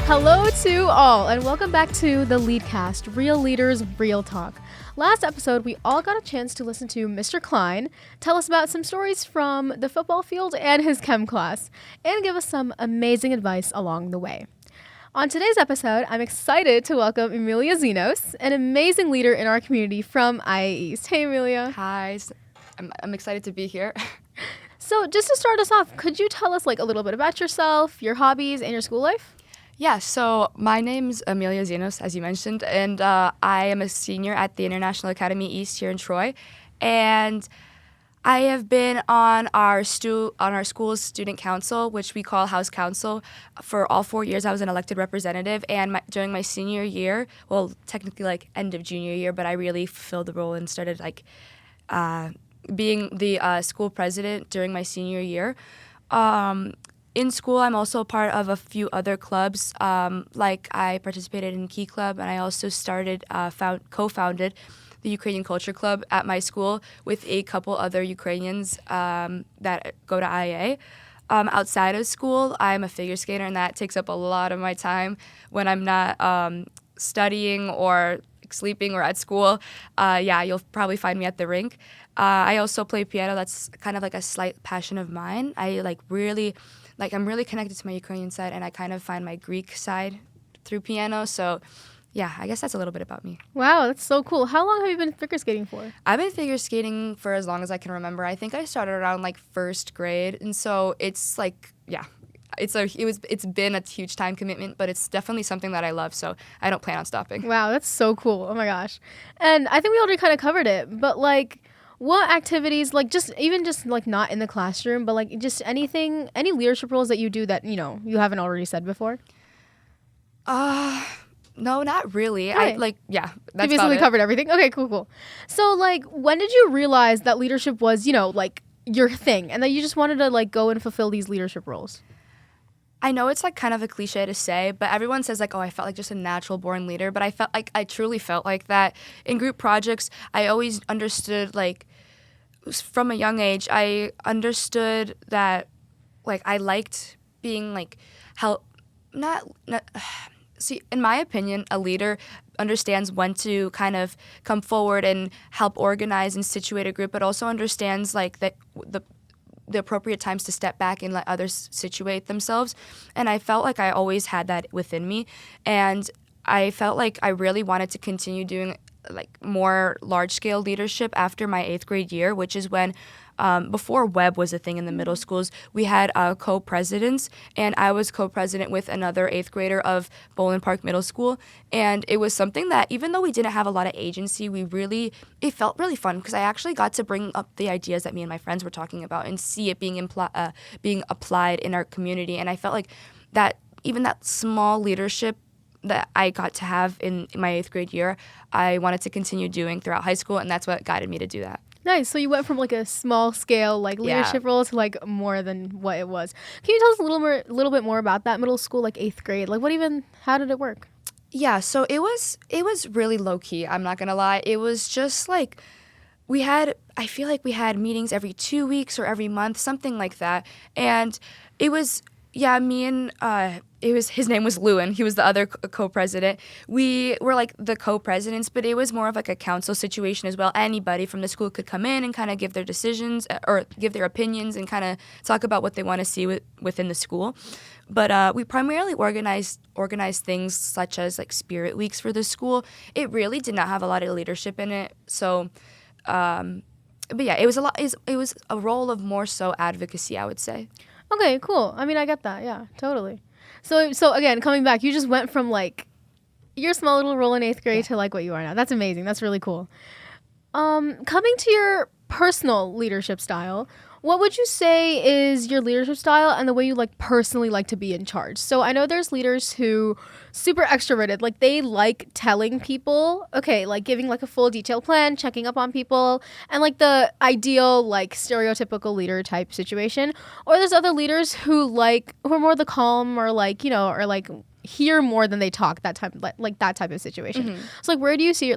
Hello to all, and welcome back to the Leadcast, Real Leaders, Real Talk. Last episode, we all got a chance to listen to Mr. Klein tell us about some stories from the football field and his chem class, and give us some amazing advice along the way. On today's episode, I'm excited to welcome Emelia Xenos, an amazing leader in our community from IA East. Hey, Emelia. Hi, I'm excited to be here. So just to start us off, could you tell us a little bit about yourself, your hobbies, and your school life? Yeah, so my name's Emelia Xenos, as you mentioned, and I am a senior at the International Academy East here in Troy. And I have been on our school's student council, which we call House Council, for all 4 years. I was an elected representative, and during my senior year, well, technically end of junior year, but I really fulfilled the role and started being the school president during my senior year. In school, I'm also a part of a few other clubs. I participated in Key Club, and I also co-founded the Ukrainian Culture Club at my school with a couple other Ukrainians that go to IA. Outside of school, I'm a figure skater, and that takes up a lot of my time when I'm not studying or sleeping or at school. You'll probably find me at the rink. I also play piano. That's kind of a slight passion of mine. I'm really connected to my Ukrainian side, and I kind of find my Greek side through piano. So, yeah, I guess that's a little bit about me. Wow, that's so cool. How long have you been figure skating for? I've been figure skating for as long as I can remember. I think I started around first grade, and so it's been a huge time commitment, but it's definitely something that I love, so I don't plan on stopping. Wow, that's so cool. Oh my gosh. And I think we already kind of covered it, but what activities, just not in the classroom, but just anything, any leadership roles that you do that, you haven't already said before? No, not really. Okay. That's you basically covered everything. Okay, cool. So when did you realize that leadership was, your thing, and that you just wanted to go and fulfill these leadership roles? I know it's kind of a cliche to say, but everyone says I felt like just a natural born leader, but I truly felt like that. In group projects, I always understood from a young age, I understood that I liked being see, in my opinion, a leader understands when to kind of come forward and help organize and situate a group, but also understands the appropriate times to step back and let others situate themselves. And I felt like I always had that within me. And I felt like I really wanted to continue doing more large-scale leadership after my 8th grade year, which is when, before web was a thing in the middle schools, we had co-presidents, and I was co-president with another 8th grader of Boland Park Middle School. And it was something that, even though we didn't have a lot of agency, it felt really fun, because I actually got to bring up the ideas that me and my friends were talking about and see it being applied in our community. And I felt like that, even that small leadership that I got to have in my 8th grade year, I wanted to continue doing throughout high school, and that's what guided me to do that. Nice. So you went from a small scale leadership role to more than what it was. Can you tell us a little bit more about that middle school 8th grade? How did it work? Yeah, so it was really low key, I'm not gonna lie. It was just I feel like we had meetings every 2 weeks or every month, something like that. And it was, me and his name was Lewin. He was the other co-president. We were the co-presidents, but it was more of a council situation as well. Anybody from the school could come in and kind of give their decisions or give their opinions and kind of talk about what they want to see within the school. But we primarily organized things such as spirit weeks for the school. It really did not have a lot of leadership in it. So, but yeah, it was a role of more so advocacy, I would say. Okay, cool. I mean, I get that. Yeah, totally. So again, coming back, you just went from your small little role in 8th grade to what you are now. That's amazing. That's really cool. Coming to your personal leadership style, what would you say is your leadership style and the way you personally like to be in charge? So I know there's leaders who super extroverted, they like telling people, okay, giving a full detailed plan, checking up on people, and the ideal stereotypical leader type situation. Or there's other leaders who are more the calm or or hear more than they talk, that type of situation. Mm-hmm. So where do you see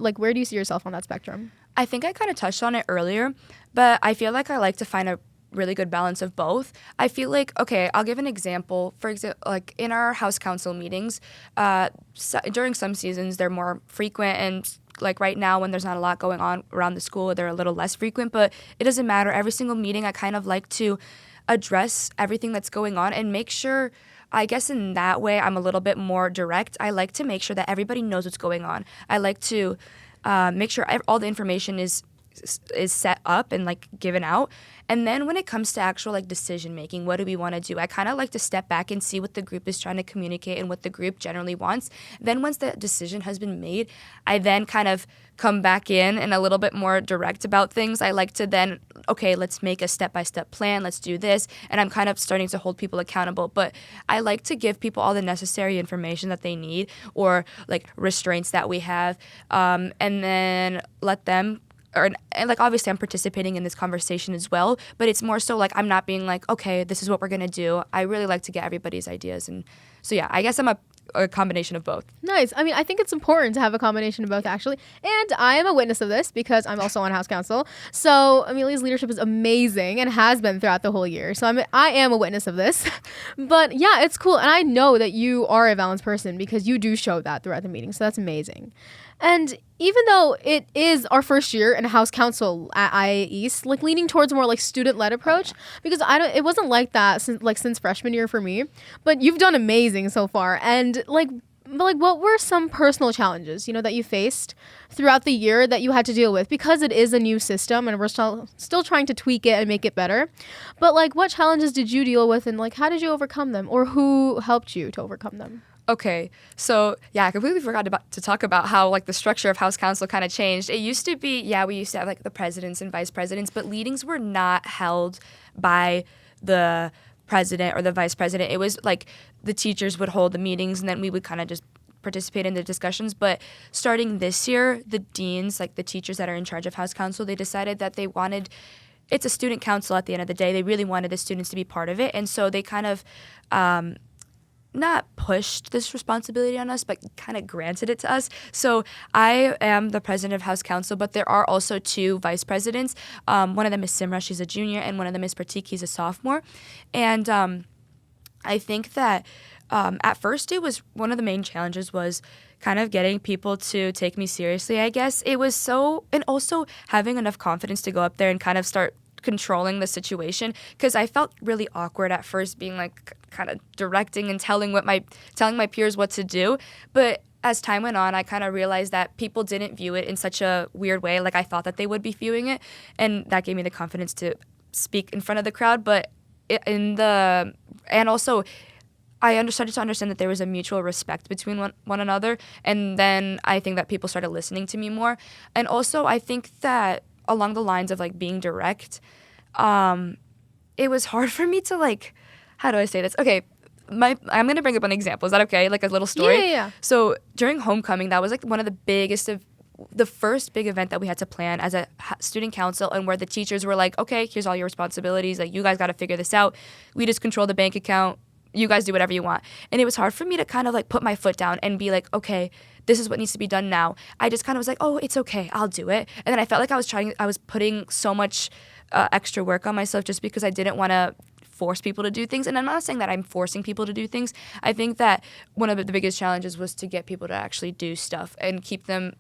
yourself on that spectrum? I think I kind of touched on it earlier, but I feel like I like to find a really good balance of both. I feel like, okay, I'll give an example. For example, like in our house council meetings, during some seasons they're more frequent, and like right now when there's not a lot going on around the school, they're a little less frequent, but it doesn't matter. Every single meeting I kind of like to address everything that's going on and make sure, I guess in that way I'm a little bit more direct. I like to make sure that everybody knows what's going on. I like to make sure all the information is set up and like given out. And then when it comes to actual like decision making, what do we want to do? I kind of like to step back and see what the group is trying to communicate and what the group generally wants. Then once the decision has been made, I then kind of come back in and a little bit more direct about things. I like to then, okay, let's make a step-by-step plan. Let's do this. And I'm kind of starting to hold people accountable. But I like to give people all the necessary information that they need or like restraints that we have, and then let them and like obviously I'm participating in this conversation as well, but it's more so like I'm not being like, okay, this is what we're gonna do. I really like to get everybody's ideas, and so yeah, I guess I'm a combination of both. Nice. I mean, I think it's important to have a combination of both, actually. And I am a witness of this because I'm also on House Council. So Emelia's leadership is amazing and has been throughout the whole year. So I am a witness of this. But yeah, it's cool. And I know that you are a balanced person because you do show that throughout the meeting. So that's amazing. And even though it is our first year in House Council at IA East, like leaning towards a more like student-led approach, because it wasn't like that since freshman year for me, but you've done amazing so far. And what were some personal challenges, that you faced throughout the year that you had to deal with? Because it is a new system and we're still trying to tweak it and make it better. But like, what challenges did you deal with and like, how did you overcome them, or who helped you to overcome them? Okay, so yeah, I completely forgot to talk about how like the structure of House Council kind of changed. It used to be, we used to have like the presidents and vice presidents, but meetings were not held by the president or the vice president. It was like the teachers would hold the meetings and then we would kind of just participate in the discussions. But starting this year, the deans, like the teachers that are in charge of House Council, they decided that it's a student council at the end of the day. They really wanted the students to be part of it. And so they kind of not pushed this responsibility on us, but kind of granted it to us. So I am the president of House Council, but there are also two vice presidents. One of them is Simra, she's a junior, and one of them is Pratik, he's a sophomore. And I think that at first it was one of the main challenges was kind of getting people to take me seriously, I guess. It was and also having enough confidence to go up there and kind of start controlling the situation, because I felt really awkward at first being like kind of directing and telling my peers what to do. But as time went on, I kind of realized that people didn't view it in such a weird way like I thought that they would be viewing it, and that gave me the confidence to speak in front of the crowd. But and also I started to understand that there was a mutual respect between one another, and then I think that people started listening to me more. And also I think that along the lines of like being direct, it was hard for me to like, how do I say this? Okay, I'm gonna bring up an example. Is that okay? Like a little story. Yeah. So during homecoming, that was like one of the first big event that we had to plan as a student council, and where the teachers were like, okay, here's all your responsibilities. Like you guys got to figure this out. We just control the bank account. You guys do whatever you want. And it was hard for me to kind of like put my foot down and be like, okay, this is what needs to be done now. I just kind of was like, oh, it's okay, I'll do it. And then I felt like I was putting so much extra work on myself just because I didn't want to force people to do things. And I'm not saying that I'm forcing people to do things. I think that one of the biggest challenges was to get people to actually do stuff and keep them,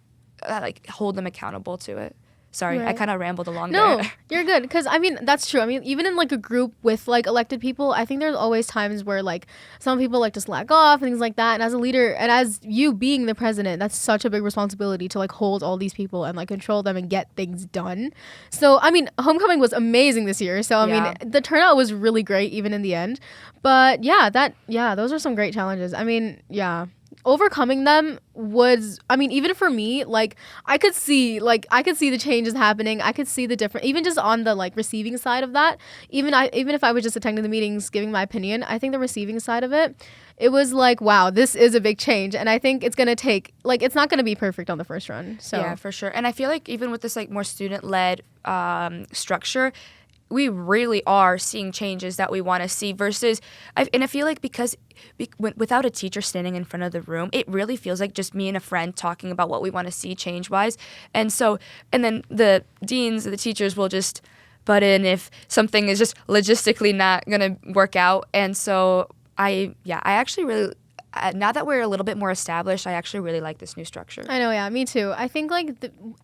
hold them accountable to it. Sorry, right. I kind of rambled along there. No, you're good. Because, I mean, that's true. I mean, even in, like, a group with, like, elected people, I think there's always times where, like, some people like to slack off and things like that. And as a leader, and as you being the president, that's such a big responsibility to, like, hold all these people and, like, control them and get things done. So, I mean, homecoming was amazing this year. So, I mean, the turnout was really great, even in the end. But, those are some great challenges. I mean, overcoming them was, I mean, even for me, like I could see the changes happening. I could see the different, even just on the like receiving side of that, even if I was just attending the meetings giving my opinion, I think the receiving side of it was like, wow, this is a big change. And I think it's gonna take, like, it's not gonna be perfect on the first run. So yeah, for sure. And I feel like even with this like more student-led structure, we really are seeing changes that we want to see versus, I feel like because without a teacher standing in front of the room, it really feels like just me and a friend talking about what we want to see change-wise. And then the deans, the teachers will just butt in if something is just logistically not going to work out. And so I actually really, now that we're a little bit more established, I actually really like this new structure. I know, yeah, me too. I think like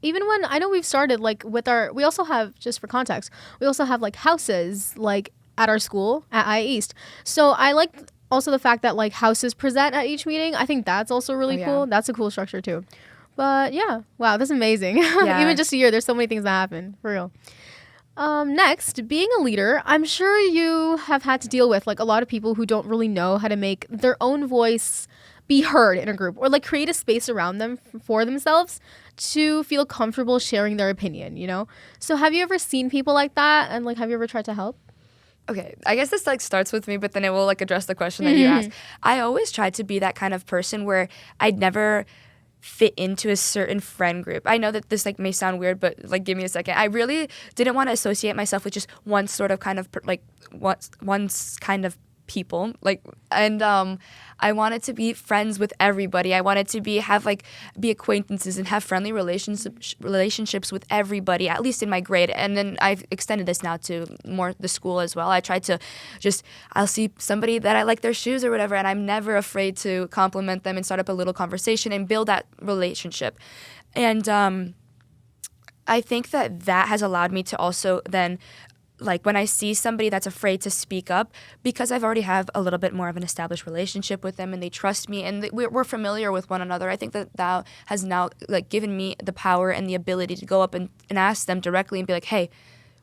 even when I know we've started like with we also have, just for context, we also have like houses like at our school at I East. So I like also the fact that like houses present at each meeting. I think that's also really cool. That's a cool structure too. But yeah, wow, that's amazing. Yeah. Even just a year, there's so many things that happen, for real. Next, being a leader, I'm sure you have had to deal with like a lot of people who don't really know how to make their own voice be heard in a group, or like create a space around them for themselves to feel comfortable sharing their opinion, you know? So have you ever seen people like that, and like have you ever tried to help? Okay, I guess this like starts with me, but then it will like address the question that you asked. I always tried to be that kind of person where I'd never fit into a certain friend group. I know that this like may sound weird, but like give me a second. I really didn't want to associate myself with just one sort of kind of one kind of people, like, and I wanted to be friends with everybody. I wanted to be acquaintances and have friendly relationships with everybody, at least in my grade. And then I've extended this now to more the school as well. I tried to I'll see somebody that I like their shoes or whatever, and I'm never afraid to compliment them and start up a little conversation and build that relationship. And I think that has allowed me to also then, like, when I see somebody that's afraid to speak up, because I've already have a little bit more of an established relationship with them and they trust me and we're familiar with one another, I think that has now like given me the power and the ability to go up and ask them directly and be like, hey,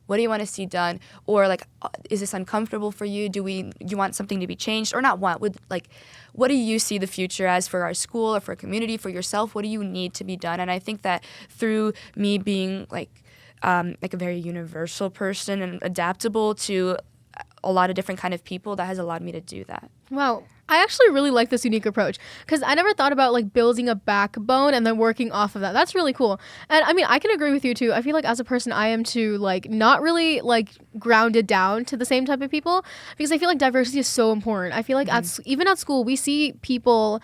what do you want to see done? Or like, is this uncomfortable for you? You want something to be changed? Or not want, what do you see the future as for our school or for a community, for yourself? What do you need to be done? And I think that through me being like a very universal person and adaptable to a lot of different kind of people, that has allowed me to do that. Wow. I actually really like this unique approach, because I never thought about like building a backbone and then working off of that. That's really cool. And I mean, I can agree with you too. I feel like as a person, I am too, like, not really like grounded down to the same type of people, because I feel like diversity is so important. I feel like even at school, we see people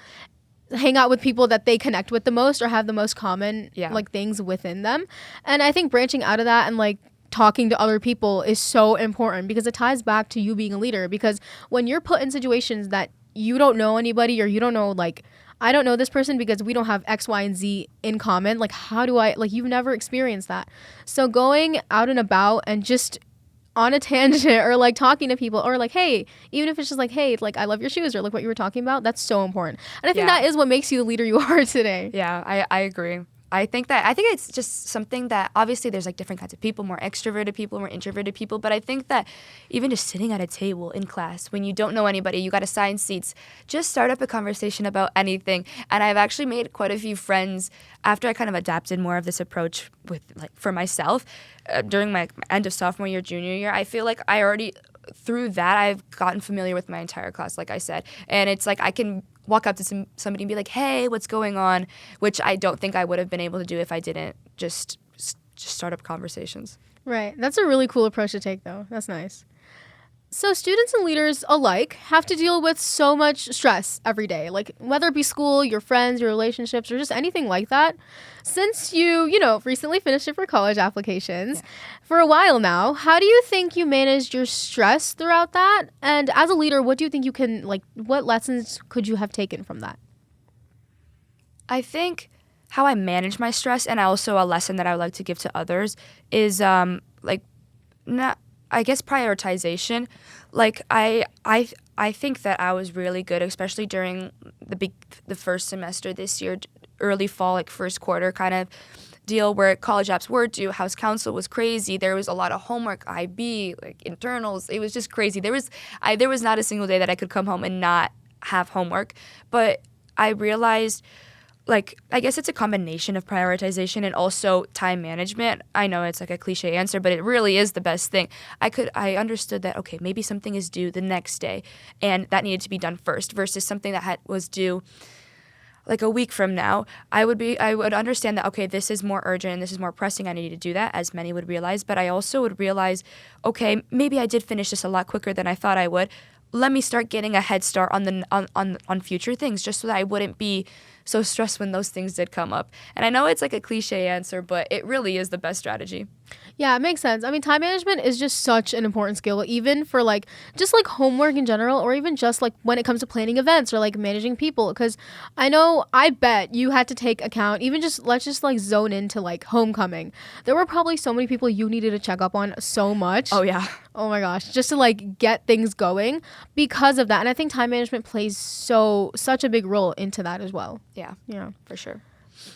hang out with people that they connect with the most or have the most common like things within them. And I think branching out of that and like talking to other people is so important, because it ties back to you being a leader. Because when you're put in situations that you don't know anybody, or you don't know, like, I don't know this person because we don't have X, Y, and Z in common. Like, how do I, like, you've never experienced that. So going out and about and just on a tangent or like talking to people, or like, hey, even if it's just like, hey, like, I love your shoes, or like what you were talking about, that's so important. And I think that is what makes you the leader you are today. Yeah, I agree. I think it's just something that obviously there's like different kinds of people, more extroverted people, more introverted people. But I think that even just sitting at a table in class when you don't know anybody, you got assigned seats, just start up a conversation about anything. And I've actually made quite a few friends after I kind of adapted more of this approach with like for myself during my end of sophomore year, junior year. I feel like I already, through that, I've gotten familiar with my entire class, like I said. And it's like I can walk up to somebody and be like, hey, what's going on? Which I don't think I would have been able to do if I didn't just start up conversations. Right. That's a really cool approach to take, though. That's nice. So students and leaders alike have to deal with so much stress every day, like whether it be school, your friends, your relationships, or just anything like that. Since you recently finished it for college applications for a while now, how do you think you managed your stress throughout that? And as a leader, what do you think you can, like, what lessons could you have taken from that? I think how I manage my stress, and also a lesson that I would like to give to others, is I guess prioritization. Like I think that I was really good, especially during the first semester this year, early fall, like first quarter kind of deal, where college apps were due, house council was crazy. There was a lot of homework, IB, like internals. It was just crazy. There was not a single day that I could come home and not have homework. But I realized, like, I guess it's a combination of prioritization and also time management. I know it's like a cliche answer, but it really is the best thing. I understood that, okay, maybe something is due the next day and that needed to be done first, versus something that was due like a week from now. I would understand that, okay, this is more urgent and this is more pressing. I need to do that, as many would realize. But I also would realize, okay, maybe I did finish this a lot quicker than I thought I would. Let me start getting a head start on future things, just so that I wouldn't be so stressed when those things did come up. And I know it's like a cliche answer, but it really is the best strategy. Yeah, it makes sense. I mean, time management is just such an important skill, even for like just like homework in general, or even just like when it comes to planning events or like managing people. Because I bet you had to take account, even just let's just like zone into like homecoming. There were probably so many people you needed to check up on so much. Oh yeah. Oh my gosh, just to like get things going because of that. And I think time management plays such a big role into that as well. Yeah. Yeah. For sure.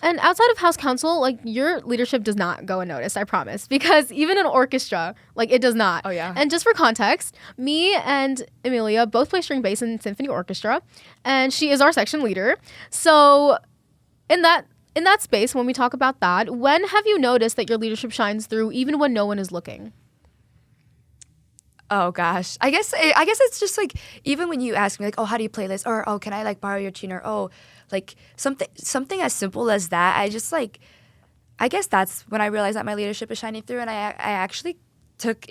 And outside of house council, like your leadership does not go unnoticed, I promise. Because even in orchestra, like it does not. Oh yeah. And just for context, me and Emelia both play string bass in symphony orchestra, and she is our section leader. So in that space, when we talk about that, when have you noticed that your leadership shines through even when no one is looking? Oh gosh, I guess it's just like even when you ask me like, oh, how do you play this, or oh, can I like borrow your tune, or oh, like something as simple as that. I guess that's when I realized that my leadership is shining through, and I actually took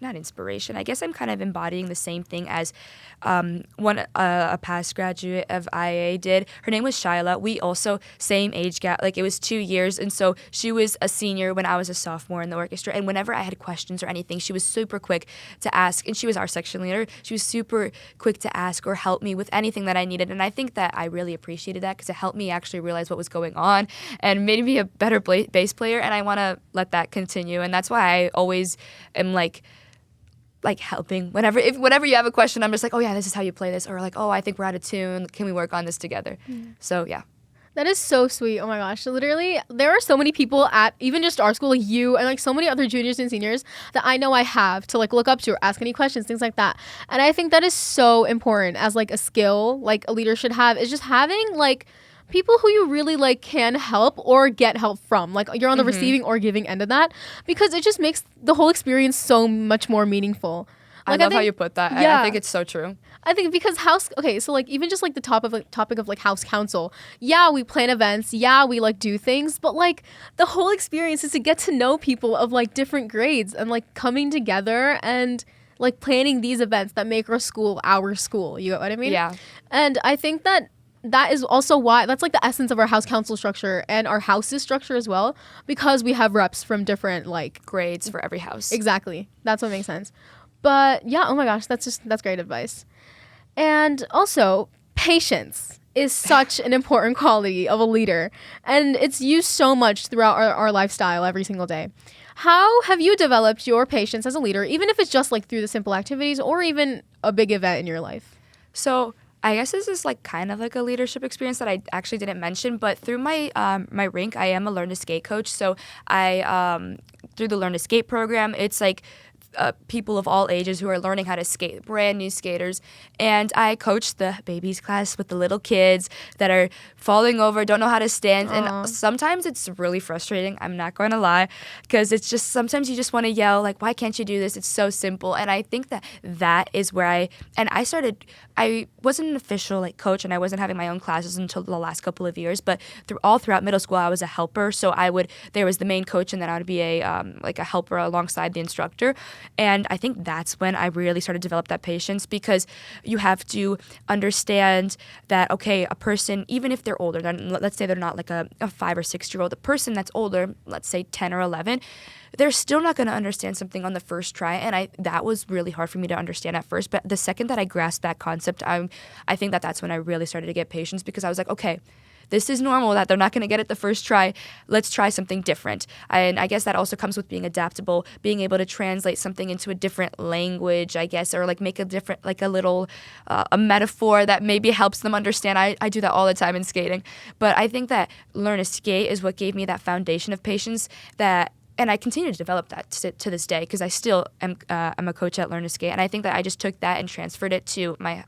not inspiration. I guess I'm kind of embodying the same thing as a past graduate of IA did. Her name was Shyla. We also same age gap, like it was 2 years, and so she was a senior when I was a sophomore in the orchestra. And whenever I had questions or anything, she was super quick to ask. And she was our section leader. She was super quick to ask or help me with anything that I needed. And I think that I really appreciated that because it helped me actually realize what was going on and made me a better bass player. And I want to let that continue. And that's why I always am like helping whenever you have a question. I'm just like, oh yeah, this is how you play this, or like, oh, I think we're out of tune, can we work on this together? So yeah. That is so sweet. Oh my gosh. Literally, there are so many people at even just our school, like you and like so many other juniors and seniors that I know I have to like look up to or ask any questions, things like that. And I think that is so important as like a skill like a leader should have, is just having like people who you really like can help or get help from. Like you're on the receiving or giving end of that, because it just makes the whole experience so much more meaningful. Like, I love how you put that. Yeah. I think it's so true. I think because so like even just like the topic of like house council, yeah, we plan events, yeah, we like do things, but like the whole experience is to get to know people of like different grades and like coming together and like planning these events that make our school. You know what I mean? Yeah. And I think that is also why that's like the essence of our house council structure and our house's structure as well, because we have reps from different like grades for every house. Exactly. That's what makes sense. But yeah, oh my gosh, that's great advice. And also, patience is such an important quality of a leader, and it's used so much throughout our lifestyle every single day. How have you developed your patience as a leader, even if it's just like through the simple activities or even a big event in your life? So I guess this is like kind of like a leadership experience that I actually didn't mention, but through my my rink, I am a Learn to Skate coach. So I through the Learn to Skate program, it's like people of all ages who are learning how to skate, brand new skaters. And I coach the babies class with the little kids that are falling over, don't know how to stand. Aww. And sometimes it's really frustrating, I'm not going to lie, because it's just sometimes you just want to yell, like, why can't you do this? It's so simple. And I think that is where I wasn't an official like coach, and I wasn't having my own classes until the last couple of years, but throughout middle school I was a helper. So there was the main coach, and then I would be a helper alongside the instructor. And I think that's when I really started to develop that patience, because you have to understand that, okay, a person, even if they're older, then let's say they're not like a 5 or 6 year old, a person that's older, let's say 10 or 11, they're still not going to understand something on the first try. And that was really hard for me to understand at first. But the second that I grasped that concept, I think that's when I really started to get patience, because I was like, okay, this is normal that they're not going to get it the first try. Let's try something different. And I guess that also comes with being adaptable, being able to translate something into a different language, I guess, or like make a different, like a little, a metaphor that maybe helps them understand. I do that all the time in skating. But I think that Learn to Skate is what gave me that foundation of patience and I continue to develop that to this day, because I still am I'm a coach at Learn to Skate. And I think that I just took that and transferred it to my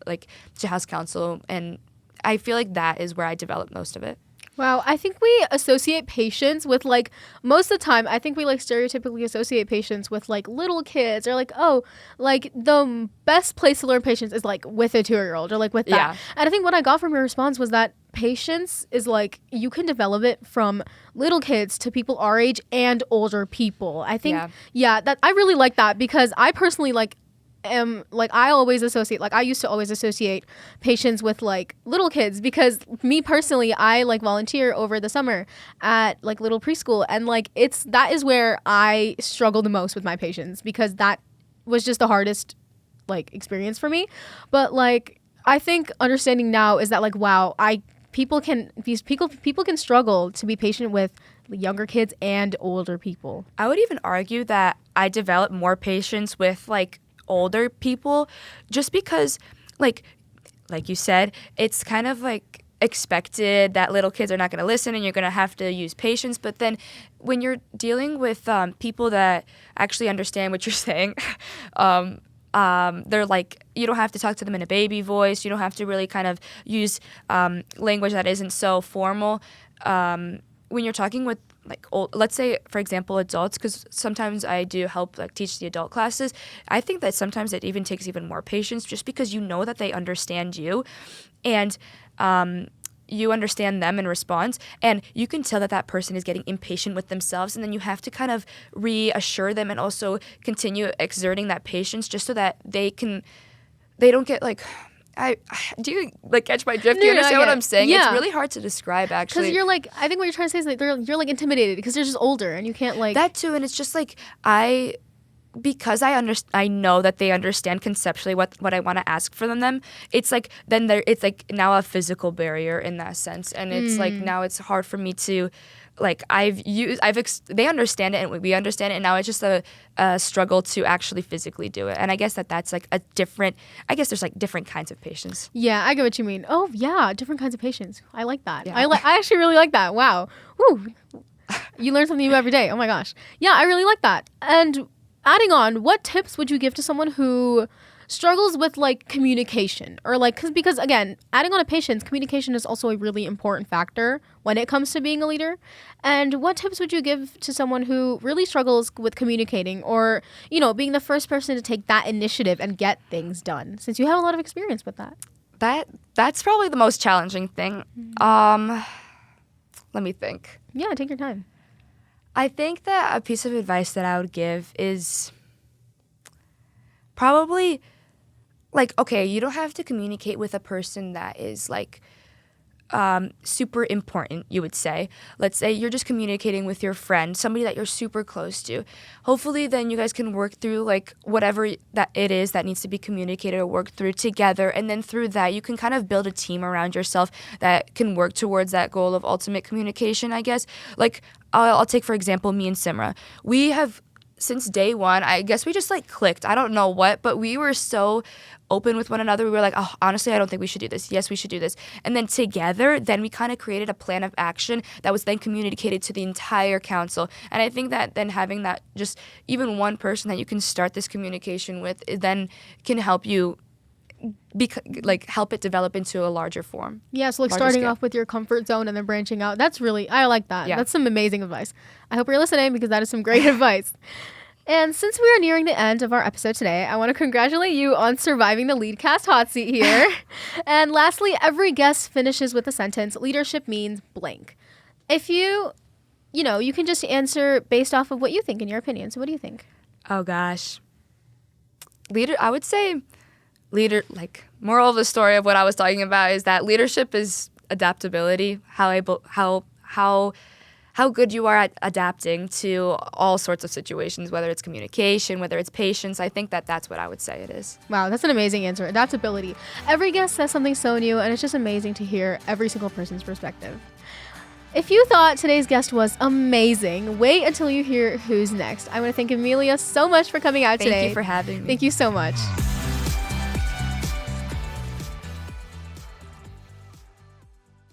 to house council, and I feel like that is where I developed most of it. Wow, I think we associate patience with like most of the time. I think we like stereotypically associate patience with like little kids, or like, oh, like the best place to learn patience is like with a 2-year-old or like with that. Yeah. And I think what I got from your response was that patience is like you can develop it from little kids to people our age and older people. I think, yeah that I really like that, because I personally like am like, I always associate, like I used to always associate patience with like little kids, because me personally, I like volunteer over the summer at like little preschool, and like that is where I struggle the most with my patience, because that was just the hardest like experience for me. But like I think understanding now is that like, wow, people can struggle to be patient with younger kids and older people. I would even argue that I develop more patience with like older people, just because like you said, it's kind of like expected that little kids are not going to listen and you're going to have to use patience. But then when you're dealing with people that actually understand what you're saying, they're like, you don't have to talk to them in a baby voice. You don't have to really kind of use language that isn't so formal. When you're talking with like let's say, for example, adults, because sometimes I do help like teach the adult classes, I think that sometimes it even takes even more patience, just because you know that they understand you, and you understand them in response, and you can tell that that person is getting impatient with themselves, and then you have to kind of reassure them and also continue exerting that patience, just so that they don't get like, do you like catch my drift? Do you understand what I'm saying? Yeah. It's really hard to describe, actually. Because you're like, I think what you're trying to say is like you're like intimidated because they're just older and you can't like that too. And it's just like because I know that they understand conceptually what I want to ask for them. It's like then it's like now a physical barrier in that sense, and it's like now it's hard for me to. Like they understand it and we understand it, and now it's just a struggle to actually physically do it. And I guess that's like there's like different kinds of patience. Yeah, I get what you mean. Oh yeah, different kinds of patience. I like that. Yeah. I actually really like that. Wow. Woo. You learn something new every day. Oh my gosh. Yeah, I really like that. And adding on, what tips would you give to someone who struggles with like communication, or like because again, adding on a patience, communication is also a really important factor when it comes to being a leader. And what tips would you give to someone who really struggles with communicating, or being the first person to take that initiative and get things done, since you have a lot of experience with that? That's probably the most challenging thing. Let me think. Yeah, take your time. I think that a piece of advice that I would give is probably like, okay, you don't have to communicate with a person that is like super important, you would say. Let's say you're just communicating with your friend, somebody that you're super close to. Hopefully then you guys can work through like whatever that it is that needs to be communicated or worked through together. And then through that, you can kind of build a team around yourself that can work towards that goal of ultimate communication, I guess. Like I'll take, for example, me and Simra. We have, since day one, I guess we just like clicked. I don't know what, but we were so open with one another. We were like, oh, honestly, I don't think we should do this. Yes, we should do this. And then together, then we kind of created a plan of action that was then communicated to the entire council. And I think that then having that just even one person that you can start this communication with then can help you help it develop into a larger form. Yeah, so like starting off with your comfort zone and then branching out. I like that. Yeah. That's some amazing advice. I hope you're listening, because that is some great advice. And since we are nearing the end of our episode today, I want to congratulate you on surviving the LeadCast hot seat here. And lastly, every guest finishes with a sentence, leadership means blank. If you can just answer based off of what you think in your opinion. So what do you think? Oh gosh. I would say moral of the story of what I was talking about is that leadership is adaptability, how good you are at adapting to all sorts of situations, whether it's communication, whether it's patience. I think that's what I would say it is. Wow, that's an amazing answer. Adaptability. Every guest says something so new, and it's just amazing to hear every single person's perspective. If you thought today's guest was amazing, wait until you hear who's next. I want to thank Emelia so much for coming out today. Thank you for having me. Thank you so much.